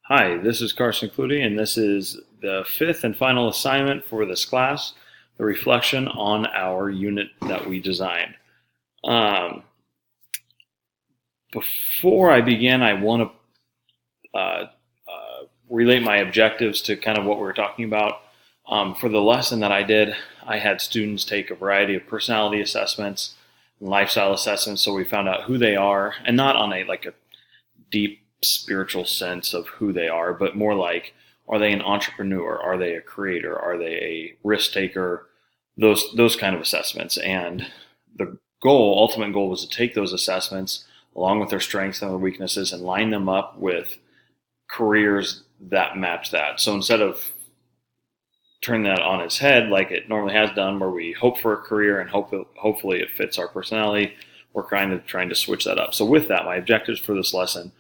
Hi, this is Carson Clutie, and this is the fifth and final assignment for this class, the reflection on our unit that we designed. Um, Before I begin, I want to relate my objectives to kind of what we were talking about. For the lesson that I did, I had students take a variety of personality assessments and lifestyle assessments, so we found out who they are, and not on a deep spiritual sense of who they are, but more like, are they an entrepreneur? Are they a creator? Are they a risk taker? Those kind of assessments. And the ultimate goal was to take those assessments along with their strengths and their weaknesses and line them up with careers that match that. So instead of turning that on its head like it normally has done, where we hope for a career and hopefully it fits our personality, we're trying to switch that up. So with that, my objectives for this lesson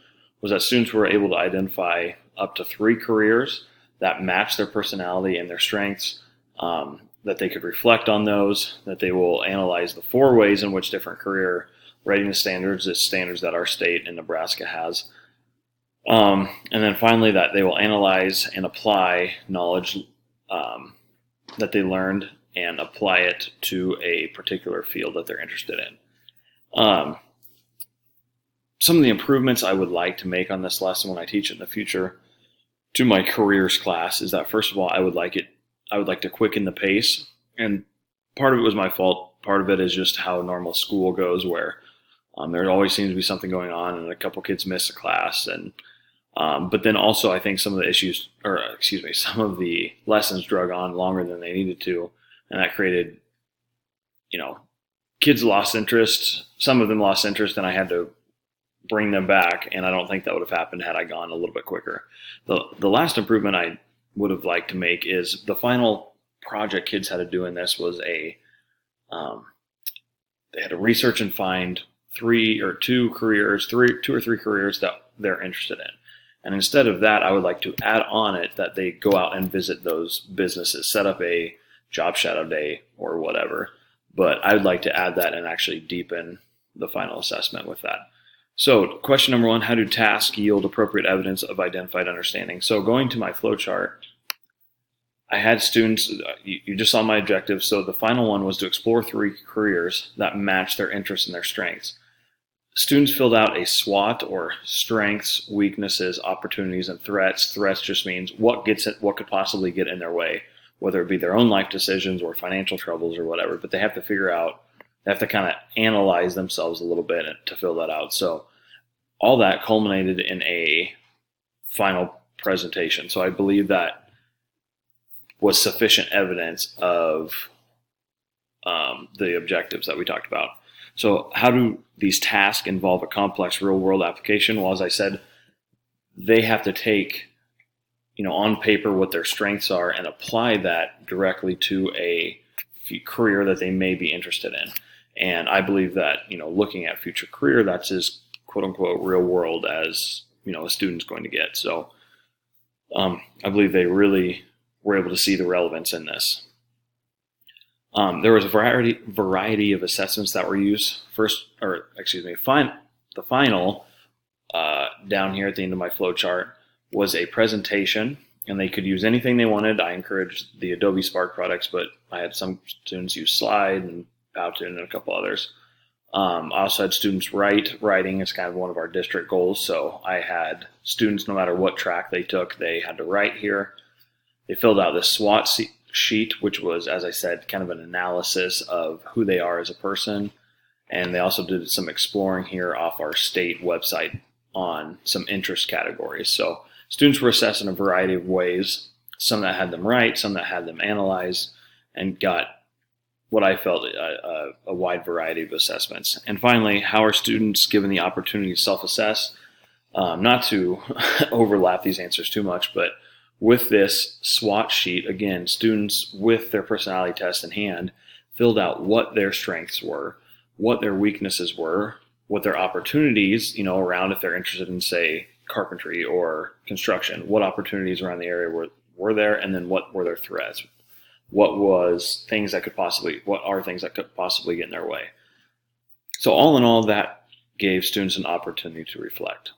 was that students were able to identify up to 3 careers that match their personality and their strengths, that they could reflect on those, that they will analyze the 4 ways in which different career readiness standards, it's standards that our state in Nebraska has, and then finally that they will analyze and apply knowledge that they learned and apply it to a particular field that they're interested in. Some of the improvements I would like to make on this lesson when I teach it in the future to my careers class is that, first of all, I would like to quicken the pace. And part of it was my fault. Part of it is just how normal school goes, where there always seems to be something going on and a couple kids miss a class. And but then also I think some of the lessons drug on longer than they needed to. And that created, kids lost interest. Some of them lost interest, and I had to bring them back, and I don't think that would have happened had I gone a little bit quicker. The last improvement I would have liked to make is the final project kids had to do in this was they had to research and find 2 or 3 careers that they're interested in. And instead of that, I would like to add on it that they go out and visit those businesses, set up a job shadow day or whatever. But I would like to add that and actually deepen the final assessment with that. So question number 1, how do tasks yield appropriate evidence of identified understanding? So going to my flowchart, I had students, you just saw my objectives. So the final one was to explore 3 careers that match their interests and their strengths. Students filled out a SWOT, or strengths, weaknesses, opportunities, and threats. Threats just means what could possibly get in their way, whether it be their own life decisions or financial troubles or whatever. But they have to kind of analyze themselves a little bit to fill that out. So all that culminated in a final presentation. So I believe that was sufficient evidence of the objectives that we talked about. So how do these tasks involve a complex real-world application? Well, as I said, they have to take, on paper what their strengths are and apply that directly to a career that they may be interested in. And I believe that, looking at future career, that's as quote-unquote real world as, a student's going to get. So I believe they really were able to see the relevance in this. There was a variety of assessments that were used. The final down here at the end of my flowchart was a presentation, and they could use anything they wanted. I encouraged the Adobe Spark products, but I had some students use Slide and Powtoon and a couple others. I also had students write. Writing is kind of one of our district goals, so I had students, no matter what track they took, they had to write here. They filled out this SWOT sheet, which was, as I said, kind of an analysis of who they are as a person. And they also did some exploring here off our state website on some interest categories. So students were assessed in a variety of ways, some that had them write, some that had them analyze, and got what I felt a wide variety of assessments. And finally, how are students given the opportunity to self-assess? Not to overlap these answers too much, but with this SWOT sheet, again, students with their personality test in hand filled out what their strengths were, what their weaknesses were, what their opportunities, around if they're interested in, say, carpentry or construction, what opportunities around the area were there, and then what were their threats. What are things that could possibly get in their way. So all in all, that gave students an opportunity to reflect.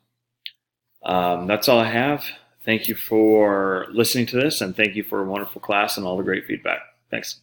That's all I have. Thank you for listening to this, and thank you for a wonderful class and all the great feedback. Thanks.